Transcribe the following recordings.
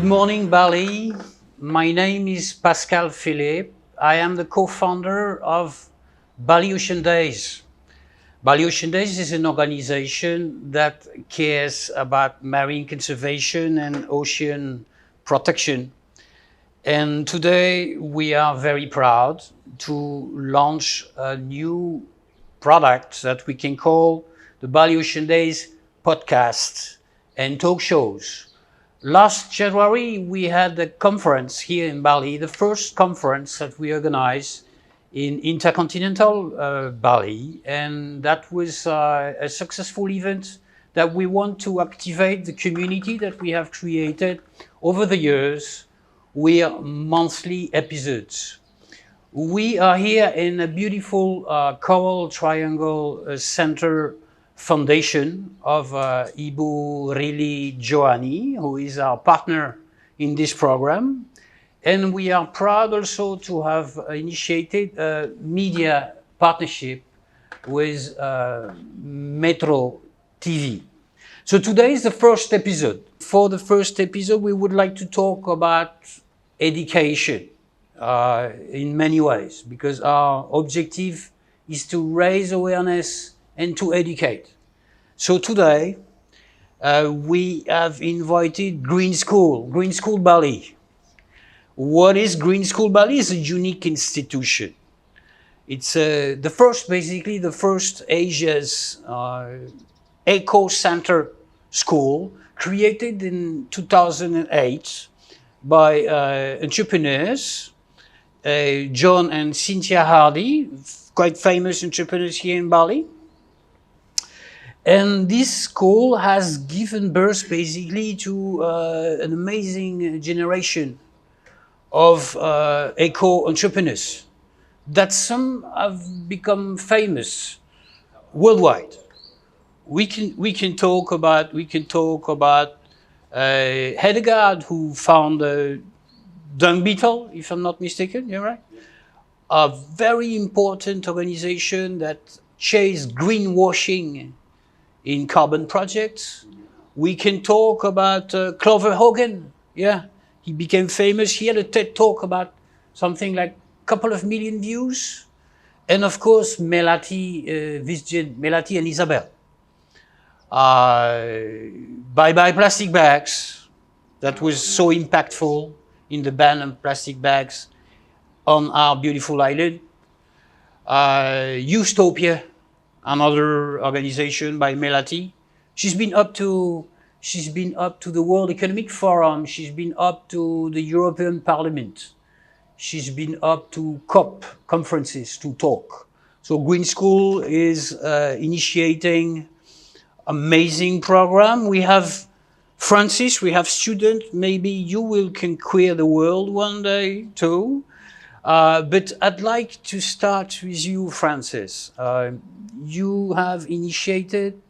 morning, Bali. My name is Pascal Philippe. I am the co-founder of Bali Ocean Days. Bali Ocean Days is an organization that cares about marine conservation and ocean protection. And today we are very proud to launch a new product that we can call the Bali Ocean Days podcast and talk shows. Last January, we had a conference here in Bali, the first conference that we organized in intercontinental Bali, and that was a successful event that we want to activate the community that we have created over the years with monthly episodes. We are here in a beautiful Coral Triangle Center Foundation of Ibu Rili Joani, who is our partner in this program. And we are proud also to have initiated a media partnership with Metro TV. So today is the first episode. For the first episode, we would like to talk about education in many ways, because our objective is to raise awareness and to educate. So today, we have invited Green School Bali. What is Green School Bali? It's a unique institution. It's basically the first Asia's eco center school, created in 2008 by entrepreneurs, John and Cynthia Hardy, quite famous entrepreneurs here in Bali. And this school has given birth basically to an amazing generation of eco-entrepreneurs that some have become famous worldwide. We can talk about Hedegaard, who found Dung Beetle, if I'm not mistaken, you're right? A very important organization that chased greenwashing in carbon projects. We can talk about Clover Hogan. Yeah, he became famous. He had a TED talk about something like a couple of million views. And of course, Melati and Isabel. Bye-bye plastic bags. That was so impactful in the ban of plastic bags on our beautiful island. Ustopia, another organization by Melati. She's been up to the World Economic Forum. She's been up to the European Parliament. She's been up to COP conferences to talk. So Green School is initiating amazing program. We have Francis, we have students. Maybe you will conquer the world one day too. But I'd like to start with you, Francis. You have initiated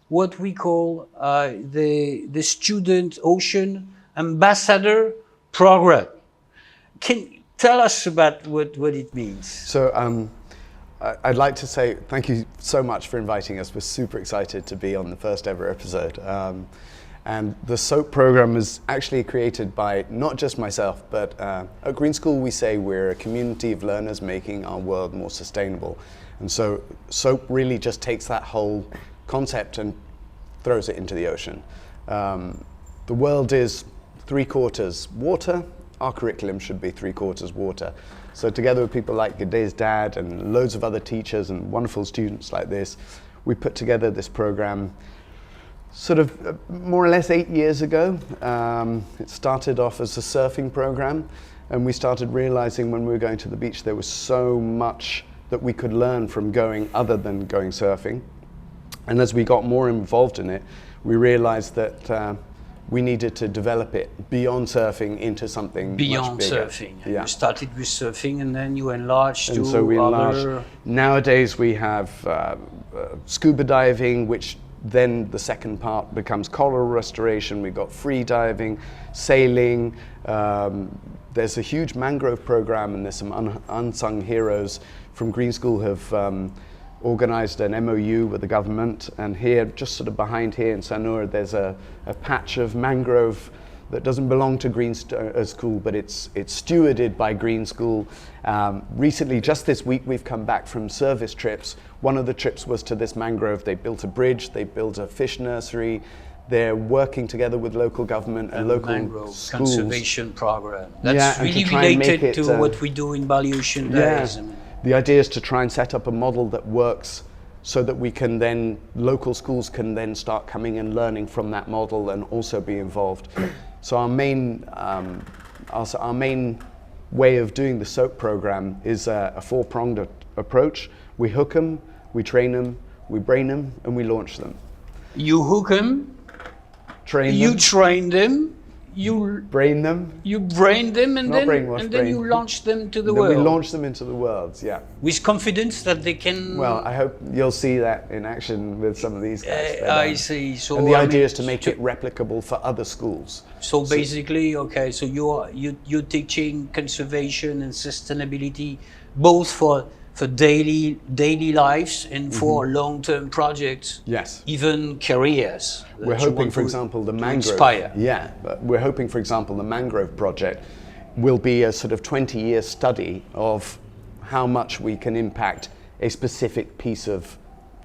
what we call the Student Ocean Ambassador Program. Can you tell us about what it means? So I'd like to say thank you so much for inviting us. We're super excited to be on the first ever episode. And the SOAP program is actually created by not just myself, but at Green School we say we're a community of learners making our world more sustainable. And so SOAP really just takes that whole concept and throws it into the ocean. The world is 3/4 water. Our curriculum should be 3/4 water. So together with people like Gade's dad and loads of other teachers and wonderful students like this, we put together this program sort of more or less 8 years ago. It started off as a surfing program, and we started realizing when we were going to the beach there was so much that we could learn from going other than going surfing. And as we got more involved in it, we realized that we needed to develop it beyond surfing into something beyond much bigger. Surfing. Yeah. You started with surfing and then you enlarged And to so we enlarged. other... Nowadays we have scuba diving, which then the second part becomes coral restoration. We've got free diving, sailing. There's a huge mangrove program, and there's some unsung heroes from Green School have organized an MOU with the government. And here, just sort of behind here in Sanur, there's a patch of mangrove that doesn't belong to Green School, but it's stewarded by Green School. Recently, just this week, we've come back from service trips. One of the trips was to this mangrove. They built a bridge, they built a fish nursery. They're working together with local government and local mangrove schools. Conservation program. That's Yeah, and really to try and make related it, to what we do in Bali Ocean Days. I mean, The idea is to try and set up a model that works so that we can then, local schools can then start coming and learning from that model and also be involved. So our main way of doing the SOAP program is a four-pronged approach. We hook them, we train them, we brain them, and we launch them. you hook them, Train you them, train them, you brain them, brain them, and Not then brainwash, and then brain. you launch them to the then we world launch them into the world, yeah. with confidence that they can. Well, I hope you'll see that in action with some of these guys. But, I see. So and the I idea mean, is to make it replicable for other schools. So basically, okay. So you're teaching conservation and sustainability both for daily lives and for long-term projects. Yes. Even careers. that We're you hoping, want for to- example, the to mangrove. inspire. Yeah, but we're hoping, for example, the mangrove project will be a sort of 20-year study of how much we can impact a specific piece of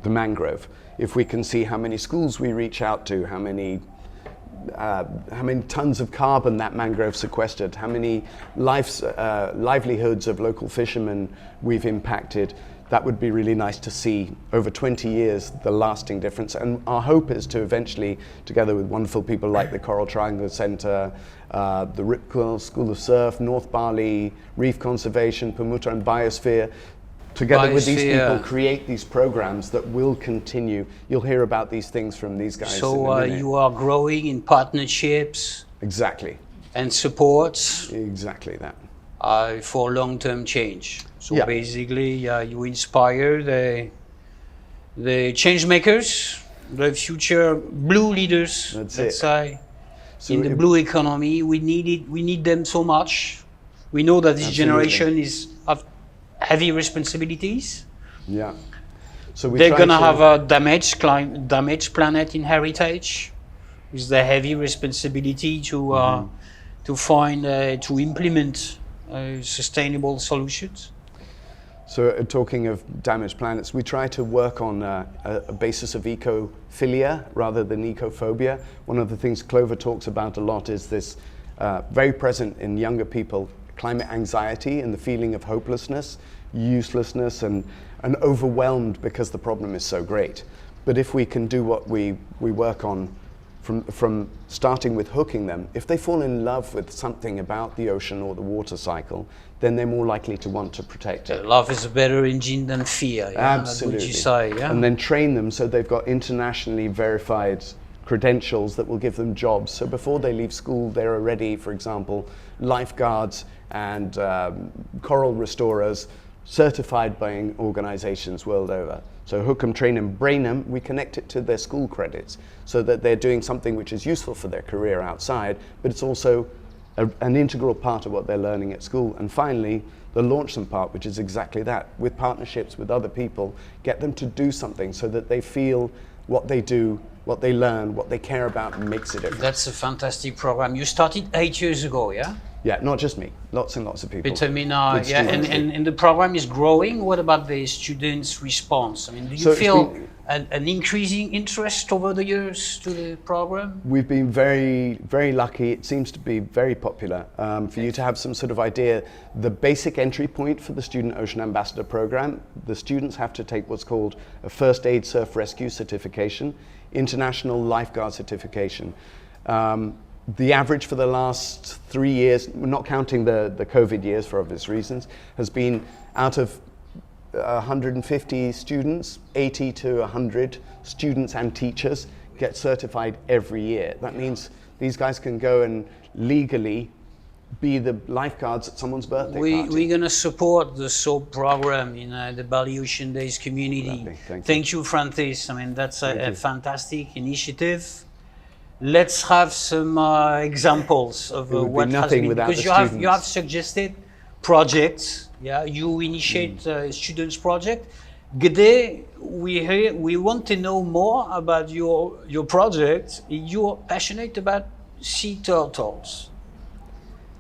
the mangrove. If we can see how many schools we reach out to, how many tons of carbon that mangrove sequestered, how many livelihoods of local fishermen we've impacted, that would be really nice to see over 20 years, the lasting difference. And our hope is to eventually, together with wonderful people like the Coral Triangle Centre, the Rip Curl School of Surf, North Bali, Reef Conservation, Pemutra and Biosphere, together with these Biosphere. people, create these programs that will continue. You'll hear about these things from these guys in So a minute. you are growing in partnerships Exactly, and supports exactly that. for long-term change. So Yeah. basically, you inspire the change makers, the future blue leaders. That's let's it. say, So in the blue economy, we need them so much. We know that this Absolutely. generation is of heavy responsibilities. Yeah. So we They're try gonna to- have a damaged planet in heritage, with the heavy responsibility to find to implement sustainable solutions. So talking of damaged planets, we try to work on a basis of ecophilia rather than ecophobia. One of the things Clover talks about a lot is this very present in younger people, climate anxiety and the feeling of hopelessness, uselessness, and overwhelmed because the problem is so great. But if we can do what we work on from starting with hooking them, if they fall in love with something about the ocean or the water cycle, then they're more likely to want to protect it. Love is a better engine than fear. Yeah? Absolutely. That's what you say, yeah? And then train them so they've got internationally verified credentials that will give them jobs. So before they leave school, they're already, for example, lifeguards and coral restorers certified by organizations world over. So hook them, train them, brain them, we connect it to their school credits so that they're doing something which is useful for their career outside, but it's also an integral part of what they're learning at school. And finally, the launch them part, which is exactly that, with partnerships with other people, get them to do something so that they feel what they do, what they learn, what they care about makes a difference. That's a fantastic program. You started 8 years ago, yeah? Yeah, not just me, lots and lots of people. But I mean, Good yeah, students. and the program is growing. What about the students' response? I mean, do you So it's feel been- an increasing interest over the years to the program? We've been very, very lucky. It seems to be very popular. For you to have some sort of idea, the basic entry point for the Student Ocean Ambassador program, the students have to take what's called a First Aid Surf Rescue certification, International Lifeguard certification. The average for the last 3 years, not counting the COVID years for obvious reasons, has been out of 150 students, 80 to 100 students and teachers get certified every year. That means these guys can go and legally be the lifeguards at someone's birthday party. We're going to support the SOAP program in the Bali Ocean Days community. Lovely, thank you. you, Francis. I mean, that's a fantastic initiative. Let's have some examples of would be what has nothing been, without because the you have students. suggested projects. Yeah, you initiate students project. Gede, we want to know more about your project. You're passionate about sea turtles?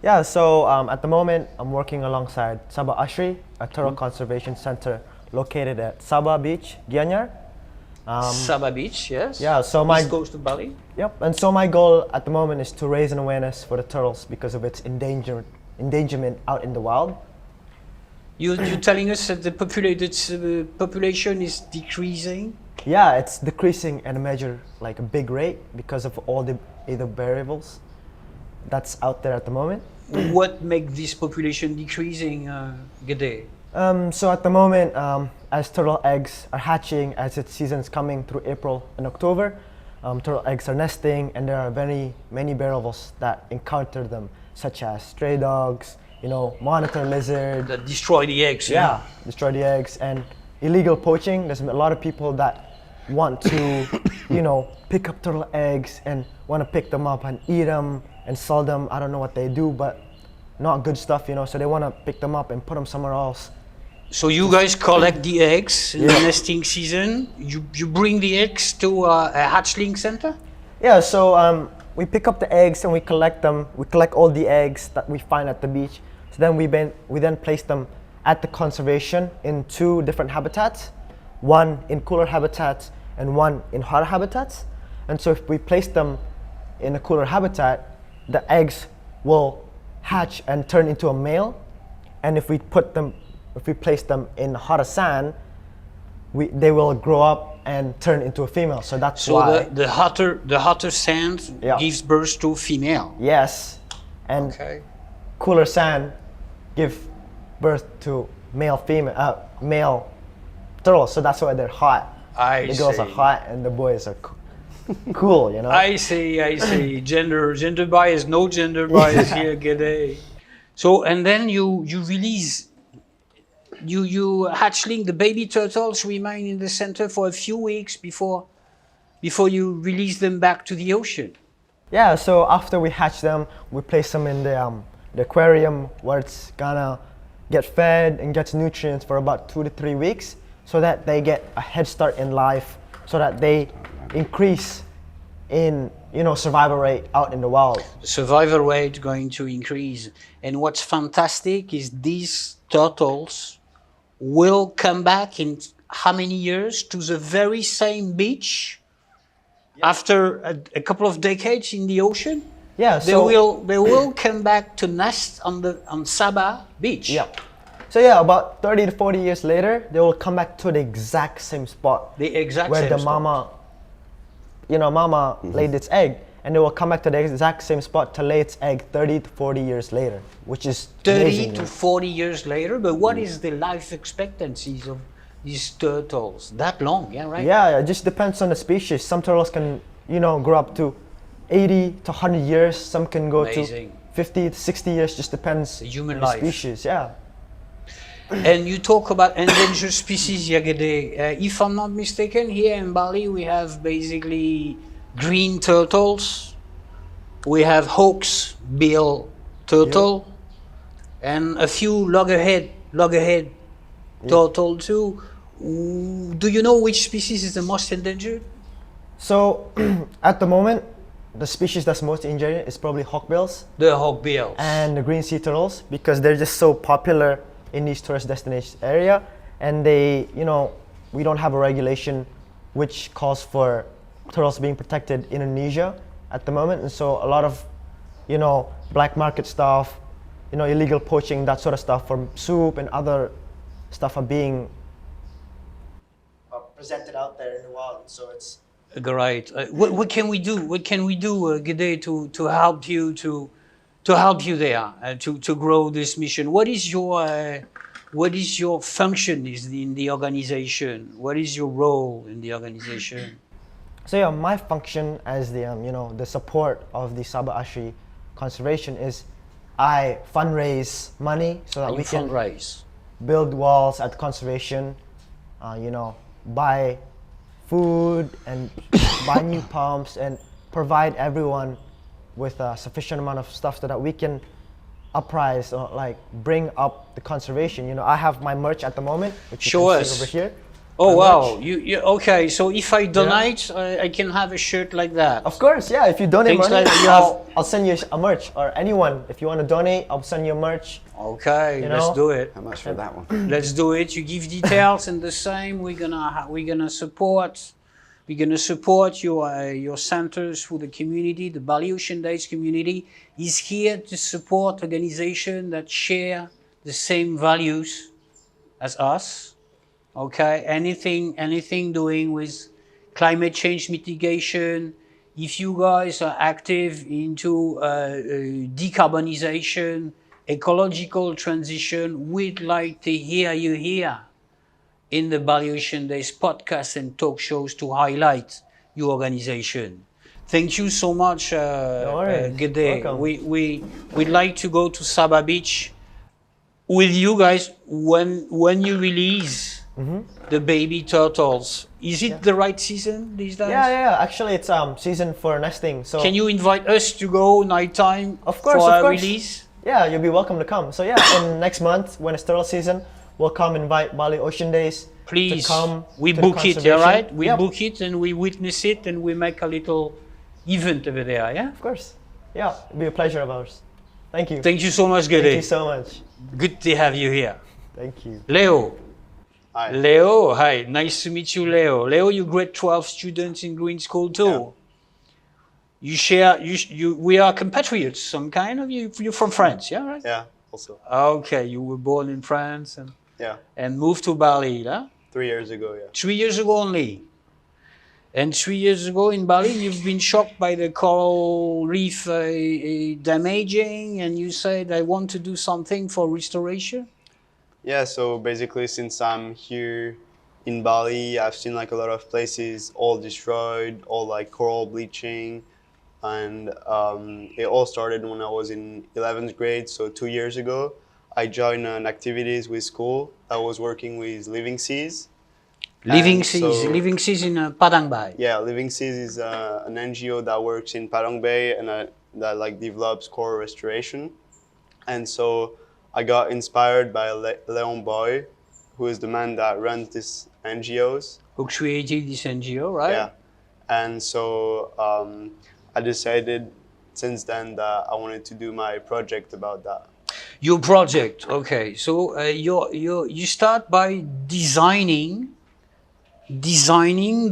Yeah, so at the moment, I'm working alongside Sabah Ashri, a turtle conservation center located at Sabah Beach, Gianyar. Sabah Beach, yes. Yeah, so my East coast of Bali. Yep, and so my goal at the moment is to raise an awareness for the turtles because of its endangerment out in the wild. You're telling us that the population is decreasing? Yeah, it's decreasing at a like a big rate because of all the other variables that's out there at the moment. What makes this population decreasing, Gede? So at the moment, as turtle eggs are hatching, as its season's coming through April and October, turtle eggs are nesting, and there are many variables that encounter them, such as stray dogs, monitor lizard. That destroy the eggs. Yeah, destroy the eggs, and illegal poaching. There's a lot of people that want to, pick up turtle eggs and want to pick them up and eat them and sell them. I don't know what they do, but not good stuff, so they want to pick them up and put them somewhere else. So you guys collect the eggs in the nesting season. You bring the eggs to a hatchling center? Yeah, so we pick up the eggs and we collect them. We collect all the eggs that we find at the beach. So then we then place them at the conservation in 2 different habitats, one in cooler habitats and one in hotter habitats. And so if we place them in a cooler habitat, the eggs will hatch and turn into a male. And if we place them in hotter sand, they will grow up and turn into a female. So that's why. So the hotter sand gives birth to female. Yes, and cooler sand give birth to male turtles. So that's why they're hot. The girls are hot and the boys are cool. I see. Gender bias, no gender bias here. G'day. So and then you release. You hatchling the baby turtles remain in the center for a few weeks before you release them back to the ocean. Yeah, so after we hatch them, we place them in the aquarium where it's gonna get fed and gets nutrients for about 2 to 3 weeks, so that they get a head start in life, so that they increase in survival rate out in the wild. Survival rate going to increase, and what's fantastic is these turtles will come back in how many years to the very same beach after a couple of decades in the ocean? Yeah, they will come back to nest on Sabah Beach. Yeah. So yeah, about 30 to 40 years later, they will come back to the exact same spot. The exact where same the spot. mama laid its egg, and they will come back to the exact same spot to lay its egg 30 to 40 years later, which is 30 amazing. to 40 years later. But what is the life expectancies of these turtles? That long, yeah, right? Yeah, it just depends on the species. Some turtles can, grow up to 80 to 100 years. Some can go to 50 to 60 years. Just depends the human on the life. species. Yeah. And you talk about endangered species, Yagede. If I'm not mistaken, here in Bali we have basically green turtles. We have hawksbill turtle, and a few loggerhead turtle too. Do you know which species is the most endangered? So at the moment, the species that's most endangered is probably hawkbills. The hawkbills. And the green sea turtles, because they're just so popular in these tourist destination area, and we don't have a regulation which calls for turtles being protected in Indonesia at the moment, and so a lot of black market stuff, illegal poaching, that sort of stuff from soup and other stuff are being presented out there in the wild. So it's great. What can we do? What can we do, Gede, to help you to help you there to grow this mission? What is your function in the organization? What is your role in the organization? So yeah, my function as the the support of the Sabah Ashri conservation is I fundraise money so that we can build walls at conservation, buy food and buy new pumps and provide everyone with a sufficient amount of stuff so that we can uprise or bring up the conservation. I have my merch at the moment, which you can see over here. Oh my wow! merch. You okay? So if I donate, I can have a shirt like that. Of course, yeah. If you donate Things money, like you have- I'll send you a merch. Or anyone, if you want to donate, I'll send you a merch. Okay, You let's know? do it. How much for that one? Let's do it. You give details, and the same. We're gonna support. We're gonna support your centers for the community. The Bali Ocean Days community is here to support organizations that share the same values as us. Okay, anything doing with climate change mitigation. If you guys are active into decarbonization, ecological transition, we'd like to hear you here in the Bali Ocean Days podcast and talk shows to highlight your organization. Thank you so much, No worries. Gede. Welcome. We'd like to go to Sabah Beach with you guys when you release the baby turtles. Is it the right season these days? Yeah. Actually, it's season for nesting. So Can you invite us to go nighttime Of course, for of a course. release? yeah, you'll be welcome to come. So yeah, in next month when it's turtle season, we'll come invite Bali Ocean Days Please, to come. we to the book it, yeah, conservation. right? We Yep, book it and we witness it and we make a little event over there, yeah? Of course. Yeah, it'll be a pleasure of ours. Thank you. Thank you so much, Thank you Gede. so much. Good to have you here. Thank you. Leo. Hi. Leo, hi. Nice to meet you, Leo. Leo, you grade 12 students in Green School too. Yeah. You share, we are compatriots, some kind of, you're from France, yeah, right? Yeah, also. Okay, you were born in France Yeah, and moved to Bali, huh? 3 years ago, yeah. 3 years ago only. And 3 years ago in Bali, you've been shocked by the coral reef damaging, and you said, I want to do something for restoration. Yeah, so basically since I'm here in Bali, I've seen like a lot of places all destroyed, all like coral bleaching. And it all started when I was in 11th grade, so 2 years ago. I joined an activities with school. I was working with Living Seas. Living And Seas, so- Living Seas in Padang Bay. Yeah, Living Seas is an NGO that works in Padang Bay and that like develops coral restoration. And so I got inspired by Leon Boy, who is the man that runs this NGOs. Who created this NGO, right? Yeah, and so I decided since then that I wanted to do my project about that. Your project, okay. So you start by designing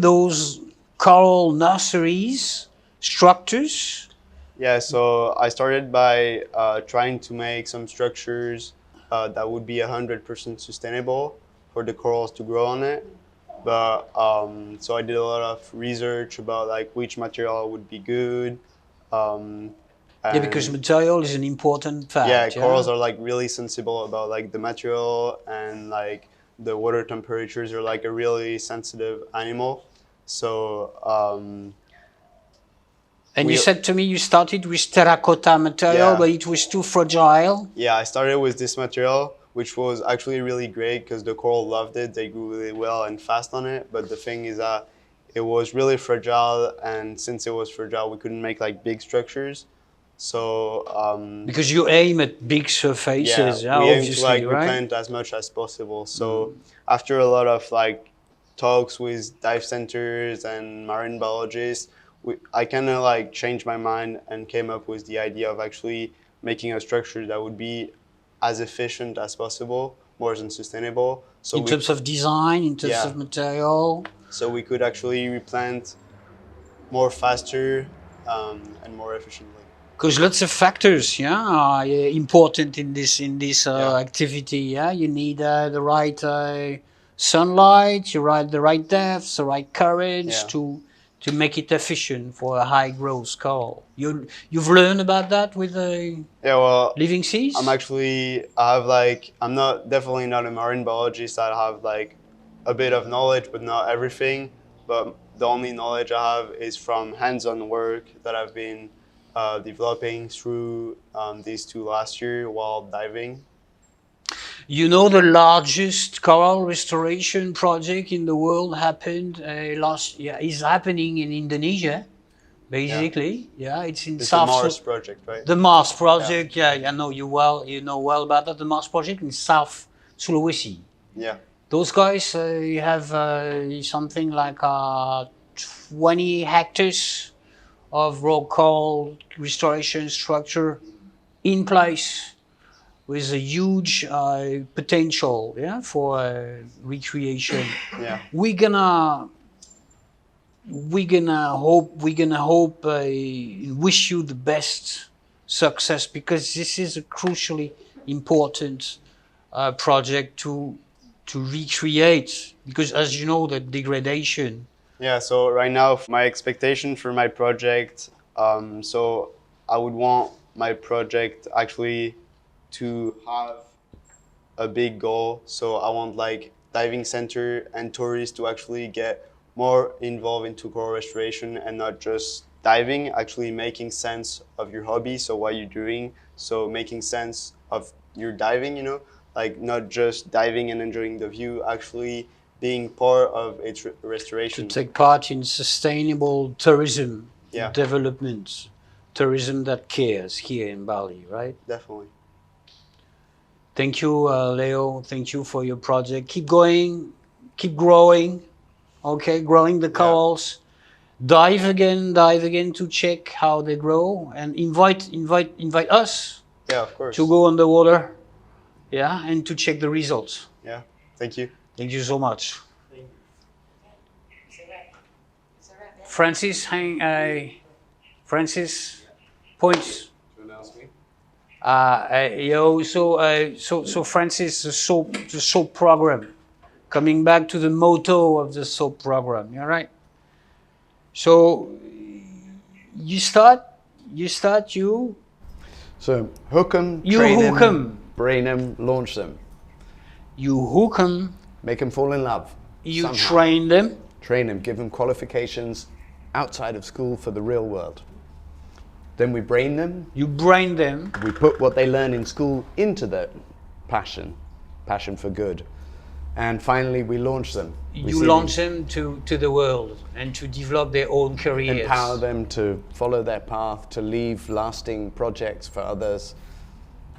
those coral nurseries, structures. Yeah, so I started by trying to make some structures that would be 100% sustainable for the corals to grow on it. But so I did a lot of research about like which material would be good. Yeah, because material is an important fact. Yeah, corals are like really sensible about like the material, and like the water temperatures are like a really sensitive animal. So And you we- said to me you started with terracotta material, Yeah. but it was too fragile. yeah, I started with this material, which was actually really great because the coral loved it. They grew really well and fast on it. But the thing is that it was really fragile, and since it was fragile, we couldn't make like big structures. So Because you aim at big surfaces, yeah, we aim obviously, to like right? replant as much as possible. So after a lot of like talks with dive centers and marine biologists, I kind of like changed my mind and came up with the idea of actually making a structure that would be as efficient as possible, more than sustainable. So In terms of design, in terms Yeah. of material. so we could actually replant more faster and more efficiently. Because lots of factors, yeah, are important in this Yeah. activity. Yeah, you need the right sunlight, the right depth, the right courage Yeah. to make it efficient for a high growth coral. You've learned about that with Yeah, well, Living Seas. I'm not definitely not a marine biologist. I have like a bit of knowledge, but not everything. But the only knowledge I have is from hands-on work that I've been developing through these 2 last year while diving. You know, the largest coral restoration project in the world happened is happening in Indonesia, basically. Yeah, it's in It's the South Mars project, right? The Mars project, yeah, I know you well. You know well about that. The Mars project in South Sulawesi. Yeah. Those guys have something like 20 hectares of rock coal restoration structure in place with a huge potential, yeah, for recreation. Yeah. We're gonna hope wish you the best success, because this is a crucially important project to recreate, because as you know, the degradation. Yeah, so right now my expectation for my project, so I would want my project actually to have a big goal. So I want like diving center and tourists to actually get more involved into coral restoration and not just diving, actually making sense of your hobby, so what you're doing, so making sense of your diving, you know, like not just diving and enjoying the view, actually being part of its To restoration. take part in sustainable tourism Yeah. development, tourism that cares here in Bali, right? Definitely. Thank you, Leo. Thank you for your project. Keep going, keep growing. Okay, growing the corals. Dive again to check how they grow, and invite us Yeah, of course. to go underwater. Yeah, and to check the results. Yeah, thank you. Thank you so much. Francis, Francis, points. So Francis, the soap program. Coming back to the motto of the soap program, yeah, right? So you start. So hook 'em, You train hook 'em. brain 'em, launch them, You hook them. make them fall in love. You somehow. train them. Train them, give them qualifications outside of school for the real world. Then we brain them, You brain them. we put what they learn in school into their passion for good. And finally, we launch them. We You see launch them to the world and to develop their own them, careers. empower them to follow their path, to leave lasting projects for others,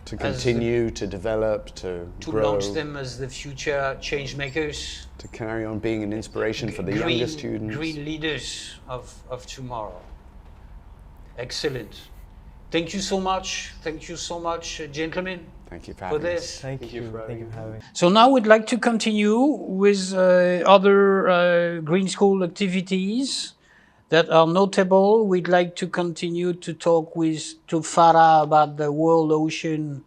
to continue to develop, to grow, launch them as the future change makers, to carry on being an inspiration for the younger students. green leaders of tomorrow. Excellent. Thank you so much. Thank you so much, gentlemen, Thank you for for having us. this. Thank you you. for Thank you for having me. So now we'd like to continue with other green school activities that are notable. We'd like to continue to talk to Farah about the World Ocean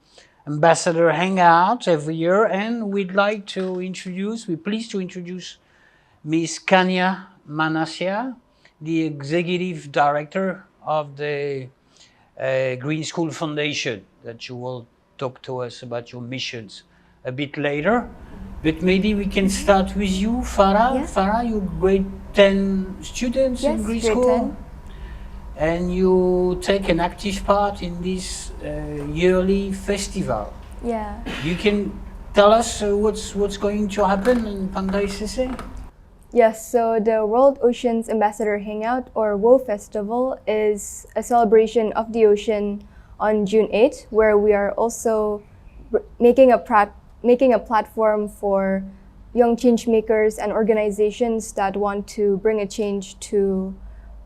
Ambassador Hangout every year, and we're pleased to introduce Ms. Kanya Manasya, the Executive Director of the Green School Foundation, that you will talk to us about your missions a bit later. But maybe we can start with you, Farah. Yeah. Farah, you're grade 10 students in Yes, grade grade school. 10. And you take an active part in this yearly festival. Yeah. You can tell us what's going to happen in Pandai Sese? Yes, so the World Oceans Ambassador Hangout, or WO Festival, is a celebration of the ocean on June 8th, where we are also making a platform for young change makers and organizations that want to bring a change to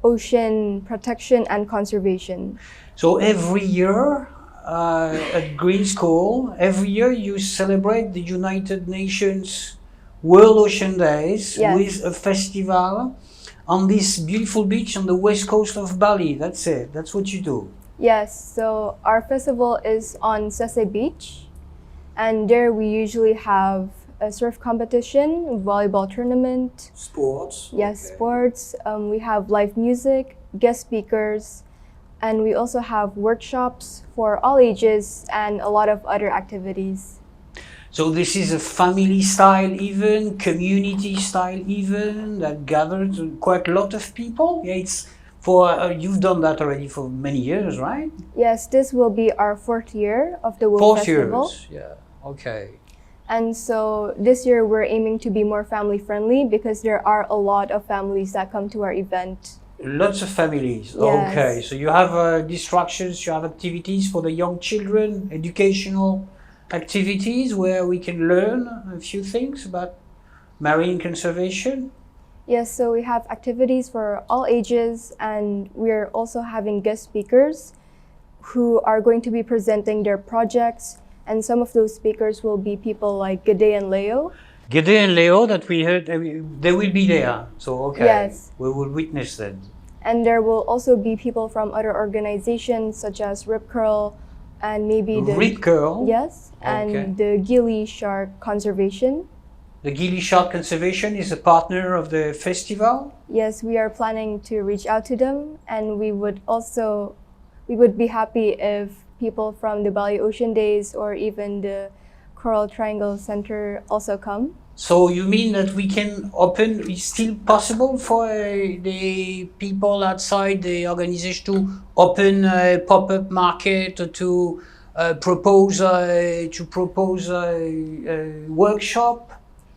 ocean protection and conservation. So every year at Green School, every year you celebrate the United Nations World Ocean Days Yes. with a festival on this beautiful beach on the west coast of Bali. That's it. That's what you do. Yes, so our festival is on Sese Beach, and there we usually have a surf competition, volleyball tournament, Sports. yes, sports. We have live music, guest speakers, and we also have workshops for all ages and a lot of other activities. So this is a family style event, community style event that gathers quite a lot of people. Yeah, it's for you've done that already for many years, right? Yes, this will be our 4th year of the WO 4 Festival. years. Yeah. Okay. And so this year we're aiming to be more family friendly because there are a lot of families that come to our event. Lots of families. Yes. Okay. So you have distractions, you have activities for the young children, educational activities where we can learn a few things about marine conservation? Yes, so we have activities for all ages, and we're also having guest speakers who are going to be presenting their projects. And some of those speakers will be people like Gede and Leo. Gede and Leo that we heard, they will be there. So, okay, Yes. we will witness them. And there will also be people from other organizations such as Rip Curl and maybe the Rip Curl? Yes, Okay. and the Gili Shark Conservation. The Gili Shark Conservation is a partner of the festival. Yes, we are planning to reach out to them, and we would be happy if people from the Bali Ocean Days or even the Coral Triangle Center also come. So you mean that we can open, it's still possible for the people outside the organization to open a pop-up market or to propose a workshop?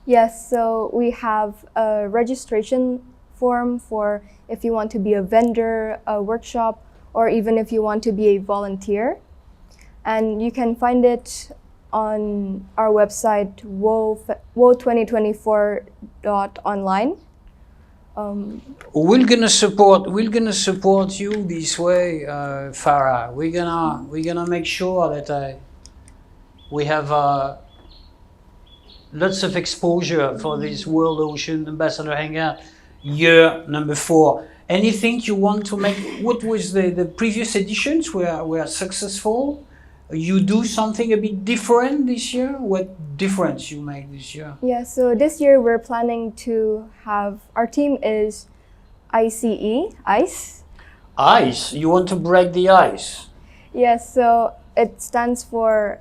Yes, so we have a registration form for if you want to be a vendor, a workshop, or even if you want to be a volunteer. And you can find it on our website, wo2024.online. We're gonna support you this way, Farah. We're gonna make sure that we have lots of exposure for this World Ocean Ambassador Hangout year number 4. Anything you want to make? What was the previous editions were successful? You do something a bit different this year? What difference you make this year? Yeah, so this year we're planning to have, our team is ICE, ICE. Ice? You want to break the ice? Yes, so it stands for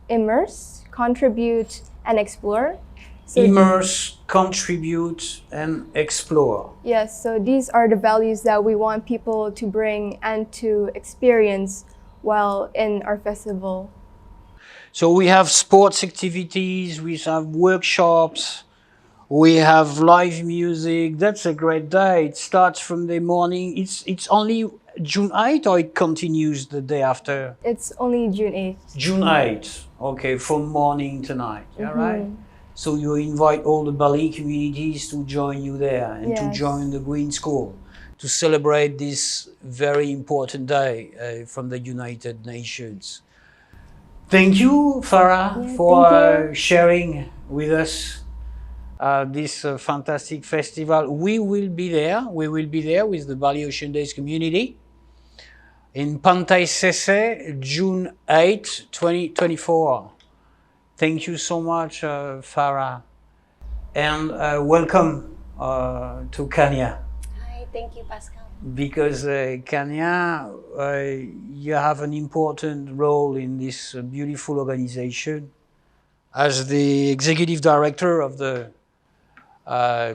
Immerse, Contribute, and Explore. So Immerse, contribute, and explore. yes, so these are the values that we want people to bring and to experience while in our festival. So we have sports activities, we have workshops, we have live music. That's a great day. It starts from the morning. It's only June 8th or it continues the day after? It's only June 8th. June 8th. Okay, from morning to night. Yeah, right? So you invite all the Bali communities to join you there and to Yes. join the Green School to celebrate this very important day from the United Nations. Thank you, Farah, Yeah, for thank you. sharing with us this fantastic festival. We will be there. We will be there with the Bali Ocean Days community in Pantai Sese, June 8, 2024. Thank you so much, Farah, and welcome to Kenya. Hi, thank you, Pascal. Because Kenya, you have an important role in this beautiful organization as the executive director of the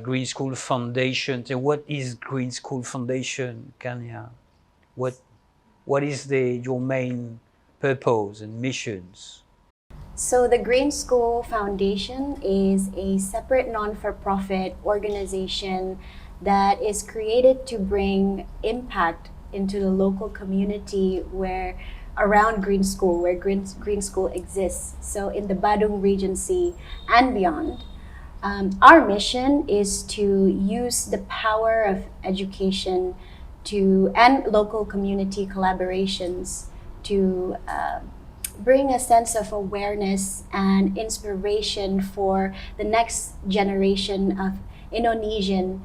Green School Foundation. So what is Green School Foundation, Kenya? What is your main purpose and missions? So the Green School Foundation is a separate non-for-profit organization that is created to bring impact into the local community where around Green School, where Green School exists. So in the Badung Regency and beyond, our mission is to use the power of education and local community collaborations to bring a sense of awareness and inspiration for the next generation of Indonesian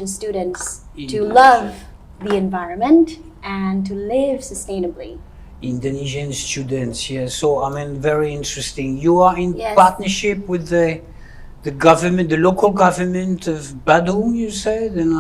students to love the environment and to live sustainably. Indonesian students, yes. So I mean, very interesting. You are in Yes. partnership with the government, the local government of Badung, you said, and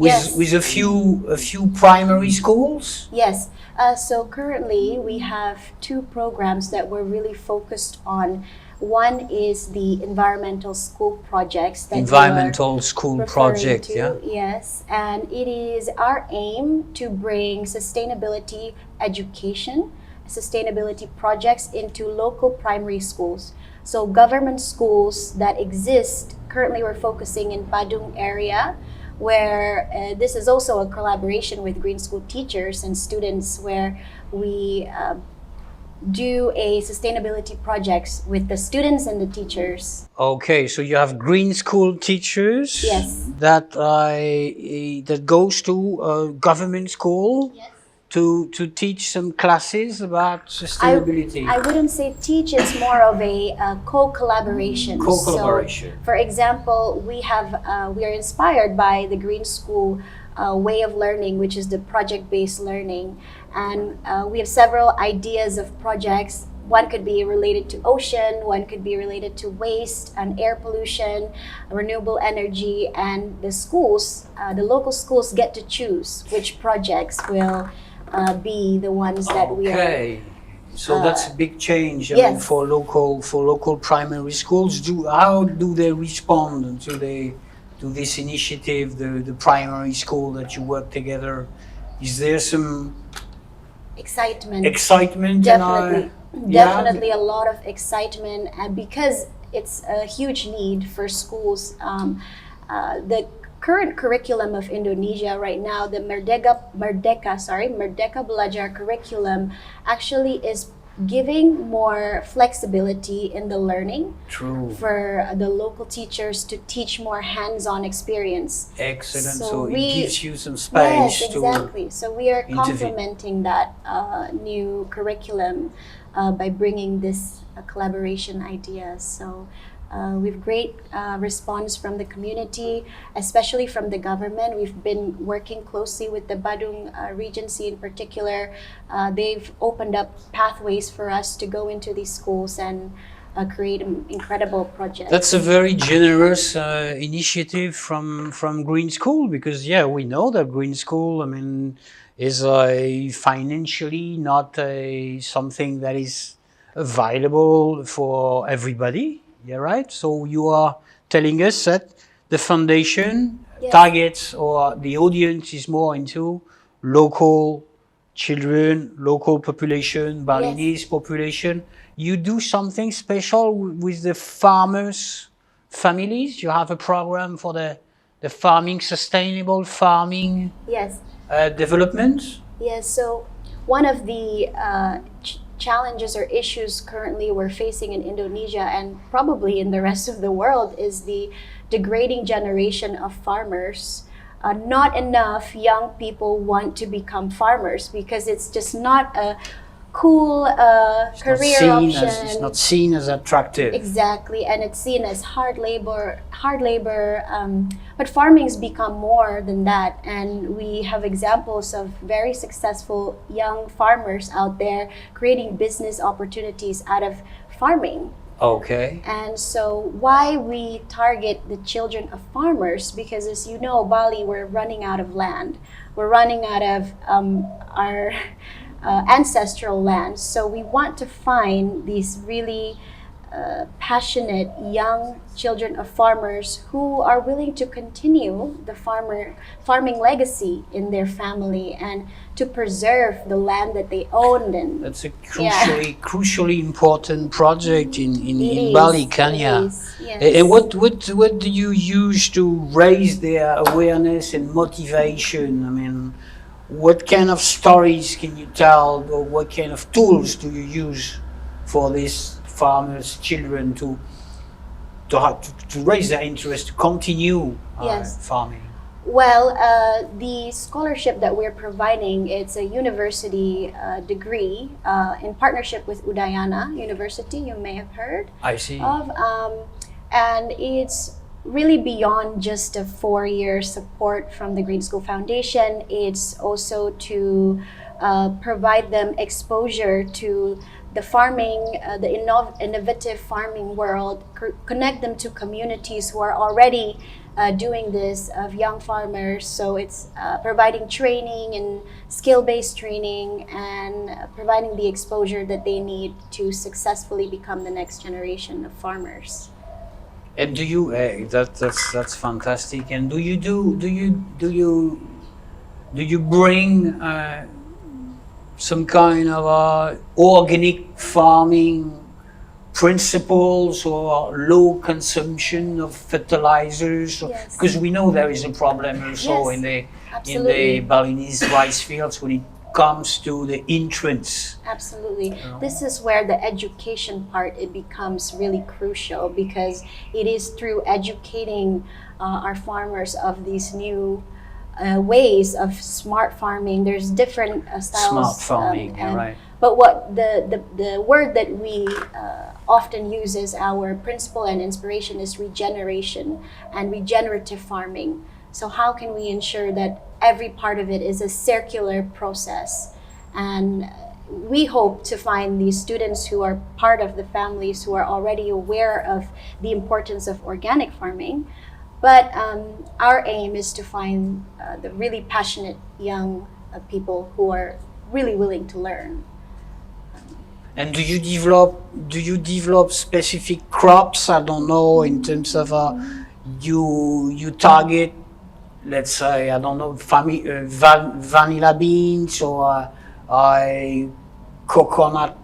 Yes. with a few primary schools. Yes. So currently we have 2 programs that we're really focused on. One is the environmental school projects that Environmental school referring project, to. yeah. Yes, and it is our aim to bring sustainability education, sustainability projects into local primary schools. So government schools that exist, currently we're focusing in Badung area, where this is also a collaboration with Green School teachers and students where we do a sustainability projects with the students and the teachers. Okay, so you have green school teachers Yes. that goes to a government school to teach some classes about sustainability. I wouldn't say teach, it's more of a co-collaboration. Co-collaboration. So, for example, we are inspired by the Green School way of learning, which is the project-based learning. And we have several ideas of projects. One could be related to ocean, one could be related to waste and air pollution, renewable energy, and the schools, the local schools get to choose which projects will be the ones that we are. Okay, so that's a big change. I mean, Yes. for local primary schools. How do they respond to this initiative? The primary school that you work together. Is there some Excitement. excitement? Definitely. Yeah. Definitely a lot of excitement, and because it's a huge need for schools. The current curriculum of Indonesia right now, the Merdeka Belajar curriculum actually is giving more flexibility in the learning True. for the local teachers to teach more hands-on experience. Excellent. So So it we- gives you some space Yes, to. exactly. So we are intervene. complementing that new curriculum by bringing this collaboration ideas. So we've great response from the community, especially from the government. We've been working closely with the Badung Regency in particular. They've opened up pathways for us to go into these schools and create incredible projects. That's a very generous initiative from Green School, because we know that Green School, I mean, is financially not something that is available for everybody. Yeah, right. So you are telling us that the foundation Yes. targets, or the audience is more into local children, local population, Balinese population. You do something special with the farmers' families. You have a program for the farming, sustainable farming Yes. development. Yes, so one of the challenges or issues currently we're facing in Indonesia and probably in the rest of the world is the degrading generation of farmers. Not enough young people want to become farmers because it's just not a cool career option. It's not seen as attractive. Exactly, and it's seen as hard labor. But farming's become more than that, and we have examples of very successful young farmers out there creating business opportunities out of farming. Okay. And so why we target the children of farmers, because as you know, Bali, we're running out of land. We're running out of our ancestral land. So we want to find these really passionate young children of farmers who are willing to continue the farming legacy in their family and to preserve the land that they own. And That's a Yeah. crucially important project in It Bali, is, Kenya. it is, yes. And what do you use to raise their awareness and motivation? I mean, what kind of stories can you tell, or what kind of tools do you use for these farmers' children to raise their interest to continue Yes. farming? Well, the scholarship that we're providing, it's a university degree in partnership with Udayana University, you may have heard I see. of. And it's really beyond just a 4-year support from the Green School Foundation. It's also to provide them exposure to the farming, the innovative farming world, connect them to communities who are already doing this, of young farmers. So it's providing training and skill-based training and providing the exposure that they need to successfully become the next generation of farmers. And do you that's fantastic. And do you bring some kind of organic farming principles or low consumption of fertilizers? Yes. Because we know there is a problem also Yes, in the absolutely. Balinese rice fields when it comes to the entrance. Absolutely. This is where the education part, it becomes really crucial, because it is through educating our farmers of these new ways of smart farming. There's different styles. Smart farming, right. But what the word that we often use as our principle and inspiration is regeneration and regenerative farming. So how can we ensure that every part of it is a circular process? And we hope to find these students who are part of the families who are already aware of the importance of organic farming. But our aim is to find the really passionate young people who are really willing to learn. And do you develop specific crops? I don't know, in terms of you target, let's say, I don't know, vanilla beans or coconut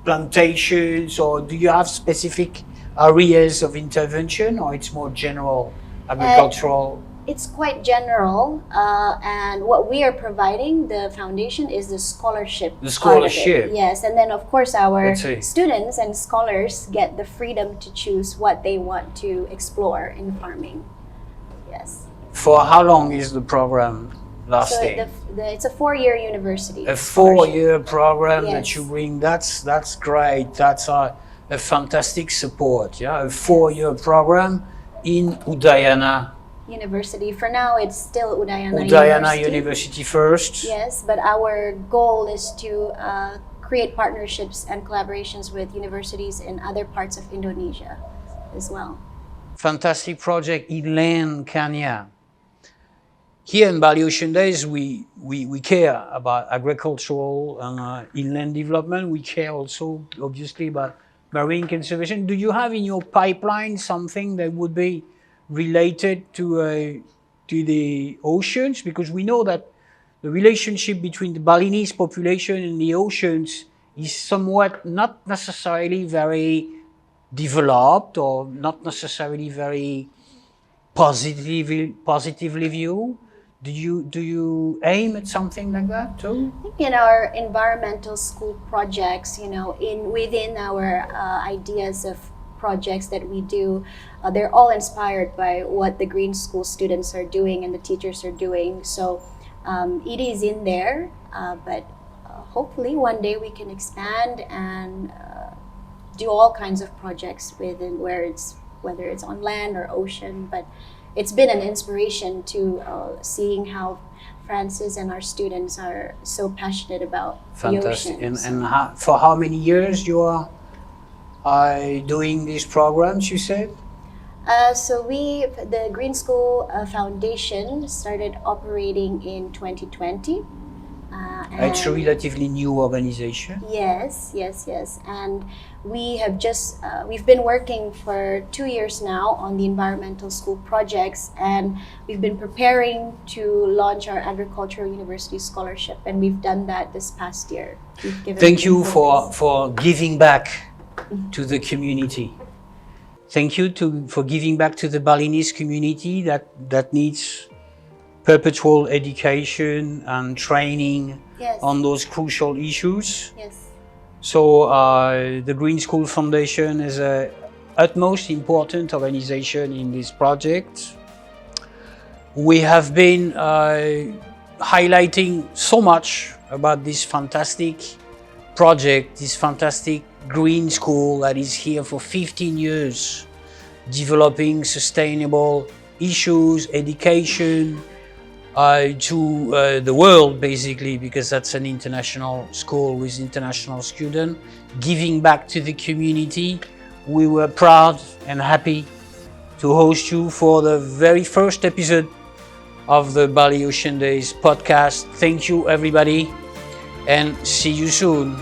plantations, or do you have specific areas of intervention, or it's more general agricultural? It's quite general, and what we are providing, the foundation, is the scholarship. The scholarship. Yes, and then of course our Let's see. students and scholars get the freedom to choose what they want to explore in farming. Yes. For how long is the program lasting? So it's a 4-year university. A 4-year program Yes. that you bring, that's great. That's a fantastic support. Yeah, a 4-year program in Udayana. University. For now, it's still Udayana University first. Yes, but our goal is to create partnerships and collaborations with universities in other parts of Indonesia as well. Fantastic project, Inland Kenya. Here in Bali Ocean Days, we care about agricultural and inland development. We care also, obviously, about marine conservation. Do you have in your pipeline something that would be related to the oceans? Because we know that the relationship between the Balinese population and the oceans is somewhat not necessarily very developed, or not necessarily very positively viewed. Do you aim at something like that too? I think in our environmental school projects, within our ideas of projects that we do, they're all inspired by what the Green School students are doing and the teachers are doing. So it is in there, but hopefully one day we can expand and do all kinds of projects within whether it's on land or ocean. But it's been an inspiration to seeing how Francis and our students are so passionate about Fantastic. the oceans. And for how many years you are doing these programs, you said? So the Green School Foundation started operating in 2020. It's a relatively new organization. Yes. And we have we've been working for 2 years now on the environmental school projects, and we've been preparing to launch our agricultural university scholarship, and we've done that this past year. Thank you for giving back to the community. Thank you for giving back to the Balinese community that needs perpetual education and training on those crucial issues. Yes. So the Green School Foundation is an utmost important organization in this project. We have been highlighting so much about this fantastic project, this fantastic Green School that is here for 15 years, developing sustainable issues, education, to the world, basically, because that's an international school with international students, giving back to the community. We were proud and happy to host you for the very first episode of the Bali Ocean Days podcast. Thank you, everybody, and see you soon.